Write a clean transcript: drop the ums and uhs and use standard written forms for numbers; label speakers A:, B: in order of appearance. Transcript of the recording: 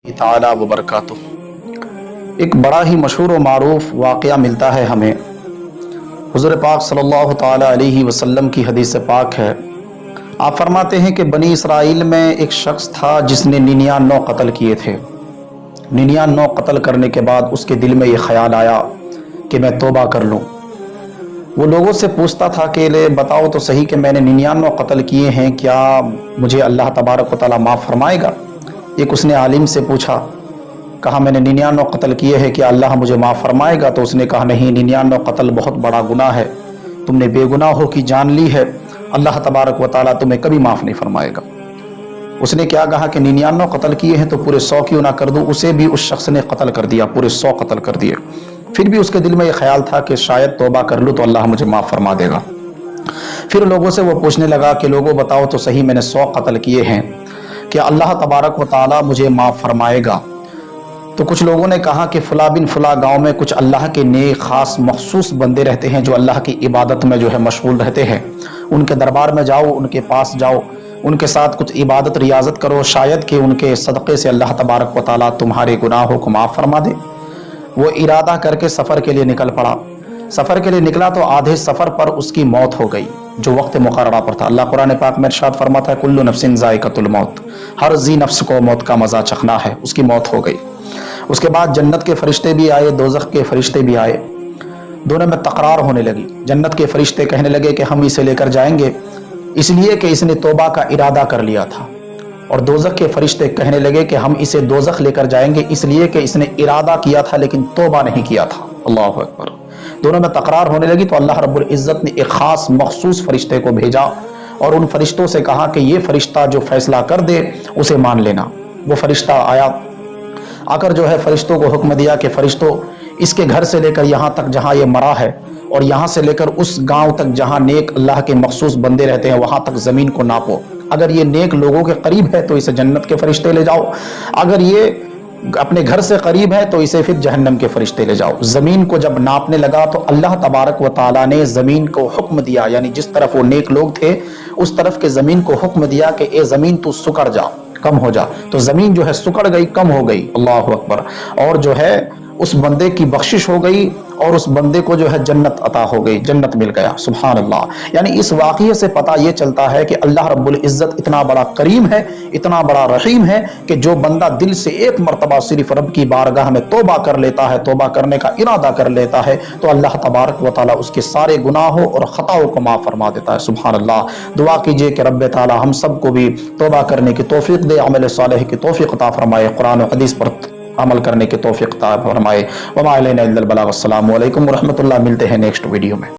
A: تعالی وبرکاتہ۔ ایک بڑا ہی مشہور و معروف واقعہ ملتا ہے ہمیں، حضور پاک صلی اللہ تعالی علیہ وسلم کی حدیث پاک ہے۔ آپ فرماتے ہیں کہ بنی اسرائیل میں ایک شخص تھا جس نے 99 قتل کیے تھے۔ 99 قتل کرنے کے بعد اس کے دل میں یہ خیال آیا کہ میں توبہ کر لوں۔ وہ لوگوں سے پوچھتا تھا کہ لے بتاؤ تو صحیح کہ میں نے 99 قتل کیے ہیں، کیا مجھے اللہ تبارک و تعالیٰ معاف فرمائے گا؟ ایک اس نے عالم سے پوچھا، کہا میں نے 99 قتل کیے ہیں، کیا اللہ مجھے معاف فرمائے گا؟ تو اس نے کہا نہیں، 99 قتل بہت بڑا گناہ ہے، تم نے بے گناہوں کی جان لی ہے، اللہ تبارک و تعالیٰ تمہیں کبھی معاف نہیں فرمائے گا۔ اس نے کیا کہا کہ 99 قتل کیے ہیں تو پورے 100 کیوں نہ کر دوں؟ اسے بھی اس شخص نے قتل کر دیا، پورے 100 قتل کر دیے۔ پھر بھی اس کے دل میں یہ خیال تھا کہ شاید توبہ کر لوں تو اللہ مجھے معاف فرما دے گا۔ پھر لوگوں سے وہ پوچھنے لگا کہ لوگوں بتاؤ تو صحیح میں نے 100 قتل کیے ہیں، کیا اللہ تبارک و تعالیٰ مجھے معاف فرمائے گا؟ تو کچھ لوگوں نے کہا کہ فلاں بن فلاں گاؤں میں کچھ اللہ کے نیک خاص مخصوص بندے رہتے ہیں جو اللہ کی عبادت میں مشغول رہتے ہیں، ان کے دربار میں جاؤ، ان کے پاس جاؤ، ان کے ساتھ کچھ عبادت ریاضت کرو، شاید کہ ان کے صدقے سے اللہ تبارک و تعالیٰ تمہارے گناہوں کو معاف فرما دے۔ وہ ارادہ کر کے سفر کے لیے نکل پڑا۔ سفر کے لیے نکلا تو آدھے سفر پر اس کی موت ہو گئی جو وقت مقررہ پر تھا۔ اللہ قرآن پاک میں ارشاد فرماتا ہے کل نفس ذائقۃ الموت، ہر ذی نفس کو موت کا مزہ چکھنا ہے، اس کی موت ہو گئی۔ اس کے بعد جنت کے فرشتے بھی آئے، دوزخ کے فرشتے بھی آئے، دونوں میں تکرار ہونے لگی۔ جنت کے فرشتے کہنے لگے کہ ہم اسے لے کر جائیں گے اس لیے کہ اس نے توبہ کا ارادہ کر لیا تھا، اور دوزخ کے فرشتے کہنے لگے کہ ہم اسے دوزخ لے کر جائیں گے اس لیے کہ اس نے ارادہ کیا تھا لیکن توبہ نہیں کیا تھا۔ اللہ اکبر۔ دونوں میں تکرار ہونے لگی تو اللہ رب العزت نے ایک خاص مخصوص فرشتے کو بھیجا اور ان فرشتوں سے کہا کہ یہ فرشتہ جو فیصلہ کر دے اسے مان لینا۔ وہ فرشتہ آیا، آ کر فرشتوں کو حکم دیا کہ فرشتوں اس کے گھر سے لے کر یہاں تک جہاں یہ مرا ہے، اور یہاں سے لے کر اس گاؤں تک جہاں نیک اللہ کے مخصوص بندے رہتے ہیں وہاں تک زمین کو ناپو۔ اگر یہ نیک لوگوں کے قریب ہے تو اسے جنت کے فرشتے لے جاؤ، اگر یہ اپنے گھر سے قریب ہے تو اسے پھر جہنم کے فرشتے لے جاؤ۔ زمین کو جب ناپنے لگا تو اللہ تبارک و تعالیٰ نے زمین کو حکم دیا، یعنی جس طرف وہ نیک لوگ تھے اس طرف کے زمین کو حکم دیا کہ اے زمین تو سکڑ جا، کم ہو جا۔ تو زمین سکڑ گئی، کم ہو گئی۔ اللہ اکبر۔ اور اس بندے کی بخشش ہو گئی اور اس بندے کو جنت عطا ہو گئی، جنت مل گیا۔ سبحان اللہ۔ یعنی اس واقعے سے پتہ یہ چلتا ہے کہ اللہ رب العزت اتنا بڑا کریم ہے، اتنا بڑا رحیم ہے کہ جو بندہ دل سے ایک مرتبہ صرف رب کی بارگاہ میں توبہ کر لیتا ہے، توبہ کرنے کا ارادہ کر لیتا ہے تو اللہ تبارک و تعالیٰ اس کے سارے گناہوں اور خطاؤں کو معاف فرما دیتا ہے۔ سبحان اللہ۔ دعا کیجئے کہ رب تعالیٰ ہم سب کو بھی توبہ کرنے کی توفیق دے، عمل صالح کی توفیق عطا فرمائے، قرآن و حدیث پر عمل کرنے کی توفیق عطا فرمائے۔ وما علینا الا البلاغ۔ السلام علیکم ورحمۃ اللہ۔ ملتے ہیں نیکسٹ ویڈیو میں۔